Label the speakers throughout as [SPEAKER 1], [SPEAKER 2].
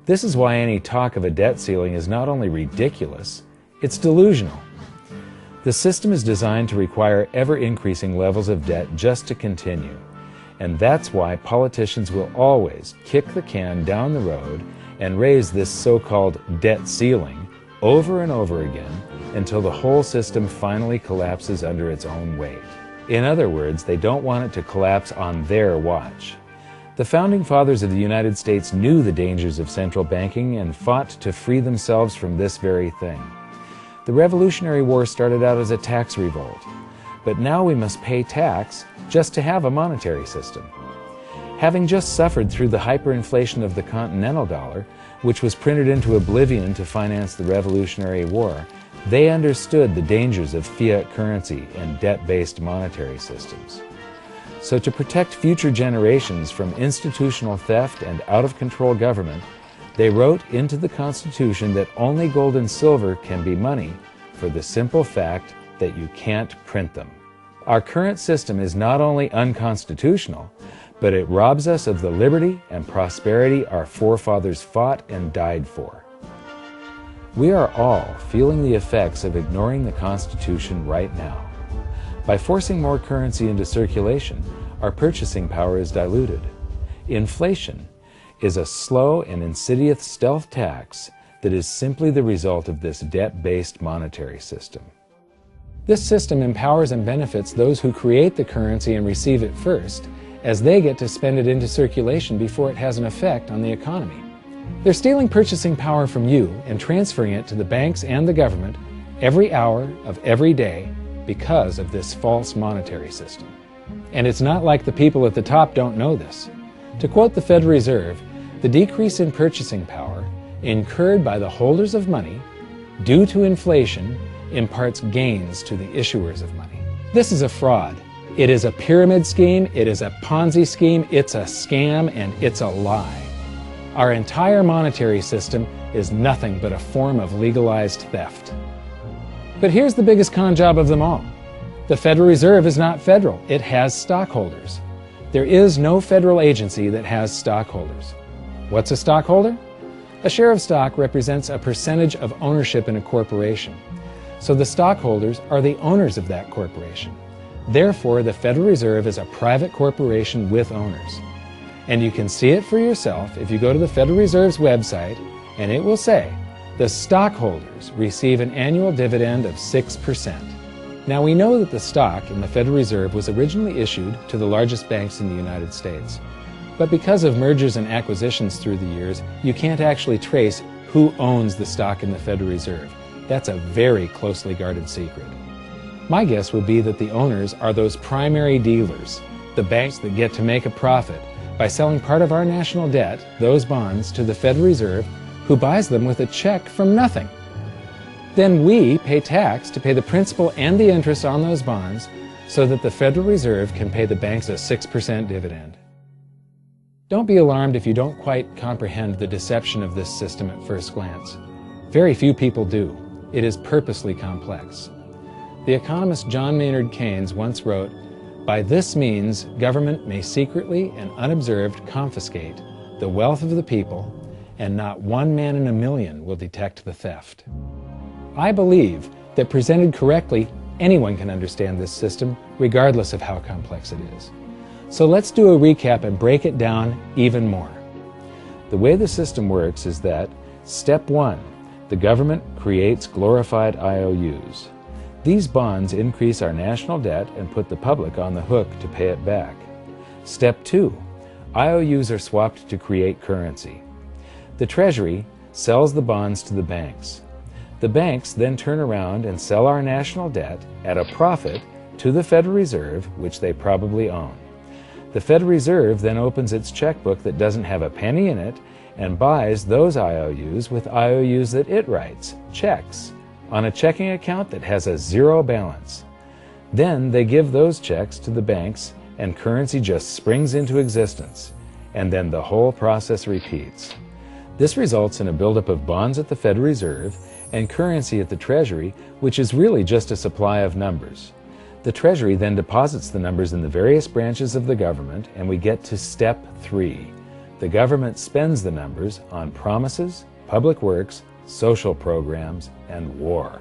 [SPEAKER 1] This is why any talk of a debt ceiling is not only ridiculous, it's delusional. The system is designed to require ever-increasing levels of debt just to continue. And that's why politicians will always kick the can down the road and raise this so-called debt ceiling over and over again until the whole system finally collapses under its own weight. In other words, they don't want it to collapse on their watch. The Founding Fathers of the United States knew the dangers of central banking and fought to free themselves from this very thing. The Revolutionary War started out as a tax revolt, but now we must pay tax just to have a monetary system. Having just suffered through the hyperinflation of the continental dollar, which was printed into oblivion to finance the Revolutionary War, they understood the dangers of fiat currency and debt-based monetary systems. So to protect future generations from institutional theft and out-of-control government, they wrote into the Constitution that only gold and silver can be money for the simple fact that you can't print them. Our current system is not only unconstitutional, but it robs us of the liberty and prosperity our forefathers fought and died for. We are all feeling the effects of ignoring the Constitution right now. By forcing more currency into circulation, our purchasing power is diluted. Inflation is a slow and insidious stealth tax that is simply the result of this debt-based monetary system. This system empowers and benefits those who create the currency and receive it first, as they get to spend it into circulation before it has an effect on the economy. They're stealing purchasing power from you and transferring it to the banks and the government every hour of every day because of this false monetary system. And it's not like the people at the top don't know this. To quote the Federal Reserve, the decrease in purchasing power incurred by the holders of money due to inflation imparts gains to the issuers of money. This is a fraud. It is a pyramid scheme, it is a Ponzi scheme, it's a scam, and it's a lie. Our entire monetary system is nothing but a form of legalized theft. But here's the biggest con job of them all. The Federal Reserve is not federal, it has stockholders. There is no federal agency that has stockholders. What's a stockholder? A share of stock represents a percentage of ownership in a corporation. So the stockholders are the owners of that corporation. Therefore, the Federal Reserve is a private corporation with owners. And you can see it for yourself if you go to the Federal Reserve's website, and it will say, the stockholders receive an annual dividend of 6%. Now we know that the stock in the Federal Reserve was originally issued to the largest banks in the United States. But because of mergers and acquisitions through the years, you can't actually trace who owns the stock in the Federal Reserve. That's a very closely guarded secret. My guess would be that the owners are those primary dealers, the banks that get to make a profit by selling part of our national debt, those bonds, to the Federal Reserve, who buys them with a check from nothing. Then we pay tax to pay the principal and the interest on those bonds so that the Federal Reserve can pay the banks a 6% dividend. Don't be alarmed if you don't quite comprehend the deception of this system at first glance. Very few people do. It is purposely complex. The economist John Maynard Keynes once wrote, "By this means, government may secretly and unobserved confiscate the wealth of the people, and not one man in a million will detect the theft." I believe that presented correctly, anyone can understand this system, regardless of how complex it is. So let's do a recap and break it down even more. The way the system works is that, step 1, the government creates glorified IOUs. These bonds increase our national debt and put the public on the hook to pay it back. Step 2, IOUs are swapped to create currency. The Treasury sells the bonds to the banks. The banks then turn around and sell our national debt at a profit to the Federal Reserve, which they probably own. The Federal Reserve then opens its checkbook that doesn't have a penny in it and buys those IOUs with IOUs that it writes, checks, on a checking account that has a zero balance. Then they give those checks to the banks and currency just springs into existence, and then the whole process repeats. This results in a buildup of bonds at the Federal Reserve and currency at the Treasury, which is really just a supply of numbers. The Treasury then deposits the numbers in the various branches of the government, and we get to step 3, The government spends the numbers on promises, public works, social programs, and war.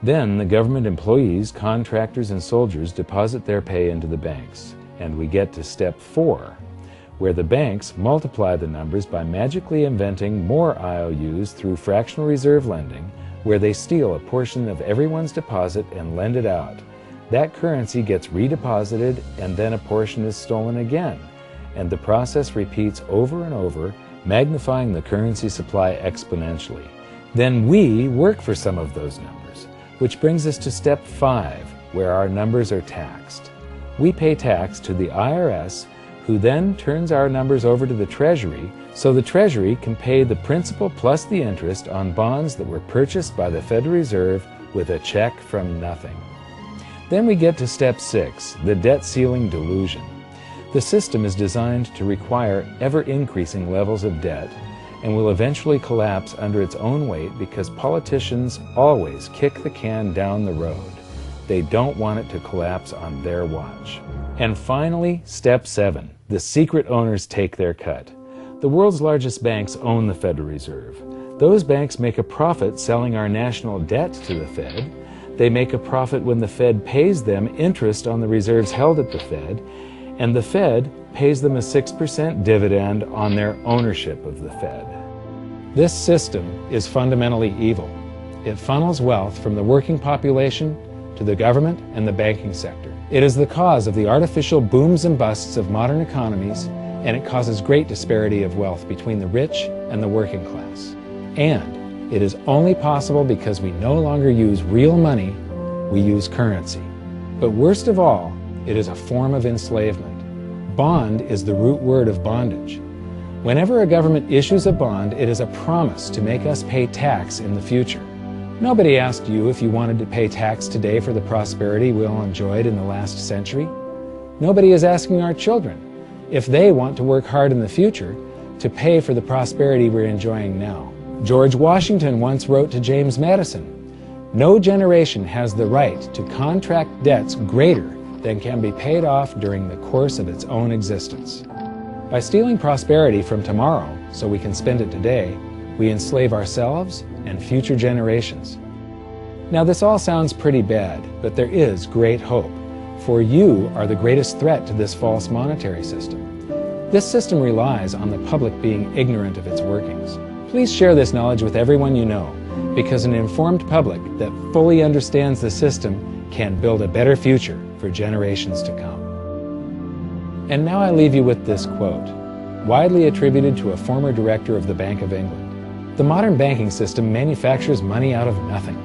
[SPEAKER 1] Then the government employees, contractors, and soldiers deposit their pay into the banks, and we get to step 4, where the banks multiply the numbers by magically inventing more IOUs through fractional reserve lending, where they steal a portion of everyone's deposit and lend it out. That currency gets redeposited, and then a portion is stolen again, and the process repeats over and over, magnifying the currency supply exponentially. Then we work for some of those numbers, which brings us to step 5, where our numbers are taxed. We pay tax to the IRS, who then turns our numbers over to the Treasury, so the Treasury can pay the principal plus the interest on bonds that were purchased by the Federal Reserve with a check from nothing. Then we get to step 6, the debt ceiling delusion. The system is designed to require ever-increasing levels of debt and will eventually collapse under its own weight because politicians always kick the can down the road. They don't want it to collapse on their watch. And finally, step 7, the secret owners take their cut. The world's largest banks own the Federal Reserve. Those banks make a profit selling our national debt to the Fed. They make a profit when the Fed pays them interest on the reserves held at the Fed, and the Fed pays them a 6% dividend on their ownership of the Fed. This system is fundamentally evil. It funnels wealth from the working population to the government and the banking sector. It is the cause of the artificial booms and busts of modern economies, and it causes great disparity of wealth between the rich and the working class. And it is only possible because we no longer use real money, we use currency. But worst of all, it is a form of enslavement. Bond is the root word of bondage. Whenever a government issues a bond, it is a promise to make us pay tax in the future. Nobody asked you if you wanted to pay tax today for the prosperity we all enjoyed in the last century. Nobody is asking our children if they want to work hard in the future to pay for the prosperity we're enjoying now. George Washington once wrote to James Madison, "No generation has the right to contract debts greater than can be paid off during the course of its own existence." By stealing prosperity from tomorrow so we can spend it today, we enslave ourselves and future generations. Now this all sounds pretty bad, but there is great hope, for you are the greatest threat to this false monetary system. This system relies on the public being ignorant of its workings. Please share this knowledge with everyone you know, because an informed public that fully understands the system can build a better future for generations to come. And now I leave you with this quote, widely attributed to a former director of the Bank of England. The modern banking system manufactures money out of nothing.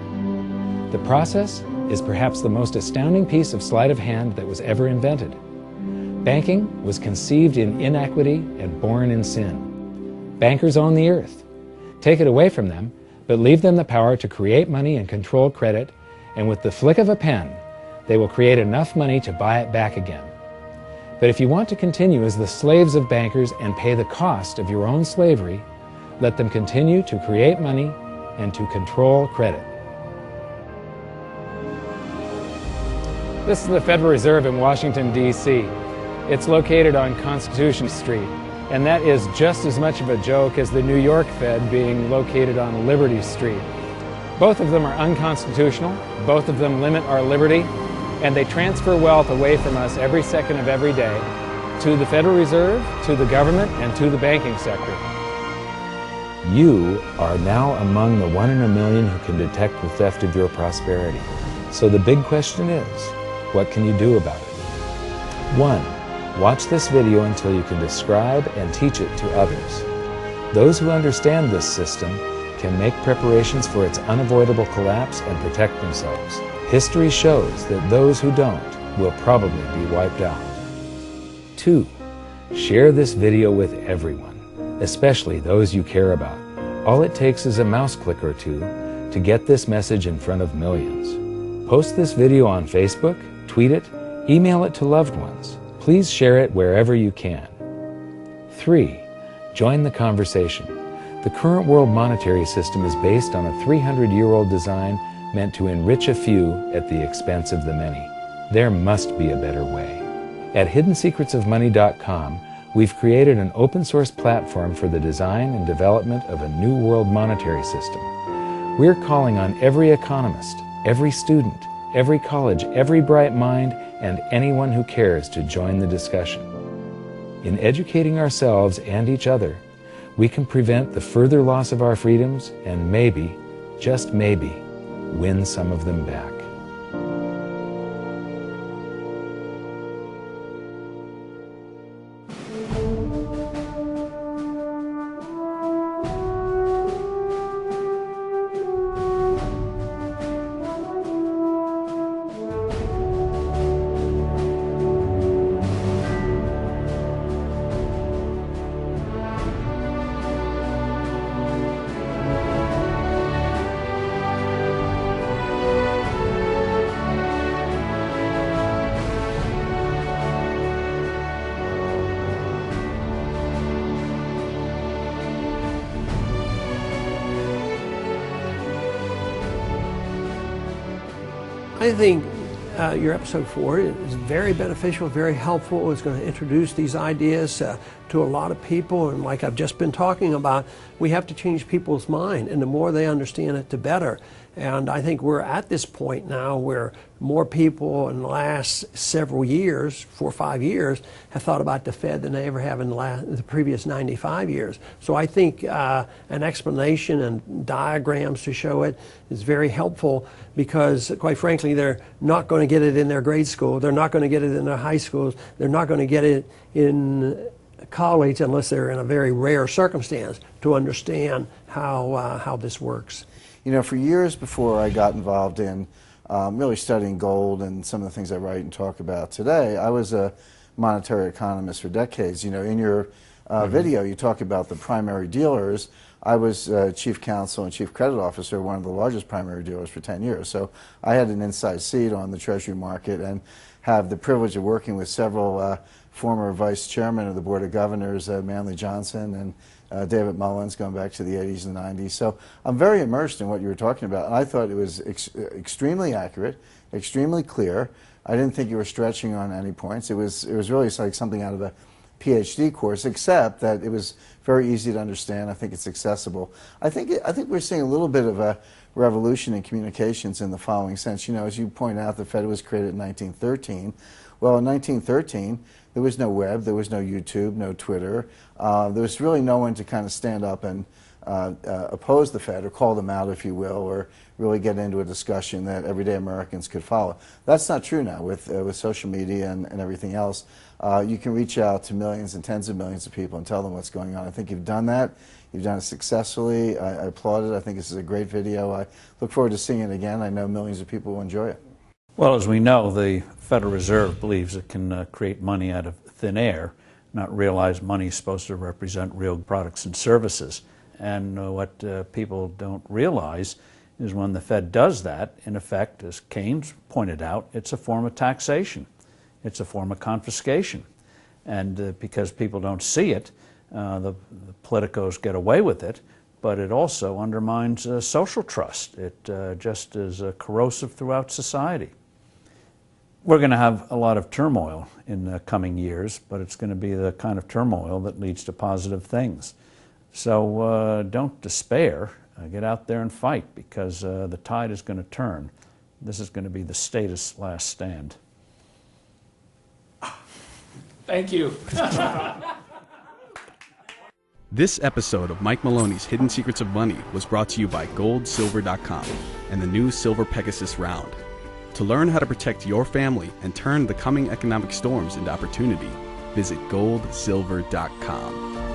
[SPEAKER 1] The process is perhaps the most astounding piece of sleight of hand that was ever invented. Banking was conceived in inequity and born in sin. Bankers own the earth. Take it away from them, but leave them the power to create money and control credit, and with the flick of a pen, they will create enough money to buy it back again. But if you want to continue as the slaves of bankers and pay the cost of your own slavery, let them continue to create money and to control credit. This is the Federal Reserve in Washington, D.C. It's located on Constitution Street, and that is just as much of a joke as the New York Fed being located on Liberty Street. Both of them are unconstitutional, both of them limit our liberty, and they transfer wealth away from us every second of every day to the Federal Reserve, to the government, and to the banking sector. You are now among the 1 in a million who can detect the theft of your prosperity. So the big question is, what can you do about it? 1. Watch this video until you can describe and teach it to others. Those who understand this system can make preparations for its unavoidable collapse and protect themselves. History shows that those who don't will probably be wiped out. 2. Share this video with everyone, especially those you care about. All it takes is a mouse click or two to get this message in front of millions. Post this video on Facebook, tweet it, email it to loved ones. Please share it wherever you can. 3. Join the conversation. The current world monetary system is based on a 300-year-old design meant to enrich a few at the expense of the many. There must be a better way. At hiddensecretsofmoney.com, We've created an open source platform for the design and development of a new world monetary system. We're calling on every economist, every student, every college, every bright mind, and anyone who cares to join the discussion. In educating ourselves and each other, we can prevent the further loss of our freedoms and maybe, just maybe, win some of them back.
[SPEAKER 2] I think your episode 4 is very beneficial, very helpful. It's going to introduce these ideas to a lot of people, and like I've just been talking about, we have to change people's mind, and the more they understand it, the better. And I think we're at this point now where more people in the last several years, 4 or 5 years, have thought about the Fed than they ever have in the previous 95 years. So I think an explanation and diagrams to show it is very helpful, because quite frankly, they're not going to get it in their grade school. They're not going to get it in their high schools. They're not going to get it in college unless they're in a very rare circumstance to understand how this works.
[SPEAKER 3] You know, for years before I got involved in really studying gold and some of the things I write and talk about today, I was a monetary economist for decades. You know, in your video, you talk about the primary dealers. I was chief counsel and chief credit officer, one of the largest primary dealers for 10 years. So I had an inside seat on the Treasury market and have the privilege of working with several former vice chairmen of the Board of Governors, Manley Johnson and David Mullins, going back to the 80s and 90s. So I'm very immersed in what you were talking about. And I thought it was extremely accurate, extremely clear. I didn't think you were stretching on any points. It was really like something out of a PhD course, except that it was very easy to understand. I think it's accessible. I think we're seeing a little bit of a revolution in communications in the following sense. You know, as you point out, the Fed was created in 1913. Well, in 1913, there was no web, there was no YouTube, no Twitter. There was really no one to kind of stand up and oppose the Fed or call them out, if you will, or really get into a discussion that everyday Americans could follow. That's not true now with social media and everything else. You can reach out to millions and tens of millions of people and tell them what's going on. I think you've done that. You've done it successfully. I applaud it. I think this is a great video. I look forward to seeing it again. I know millions of people will enjoy it.
[SPEAKER 4] Well, as we know, the Federal Reserve believes it can create money out of thin air, not realize money is supposed to represent real products and services. And what people don't realize is when the Fed does that, in effect, as Keynes pointed out, it's a form of taxation. It's a form of confiscation. And because people don't see it, the politicos get away with it, but it also undermines social trust. It just is corrosive throughout society. We're going to have a lot of turmoil in the coming years, but it's going to be the kind of turmoil that leads to positive things. So don't despair. Get out there and fight, because the tide is going to turn. This is going to be the status last stand.
[SPEAKER 5] Thank you.
[SPEAKER 6] This episode of Mike Maloney's Hidden Secrets of Money was brought to you by GoldSilver.com and the new Silver Pegasus Round. To learn how to protect your family and turn the coming economic storms into opportunity, visit GoldSilver.com.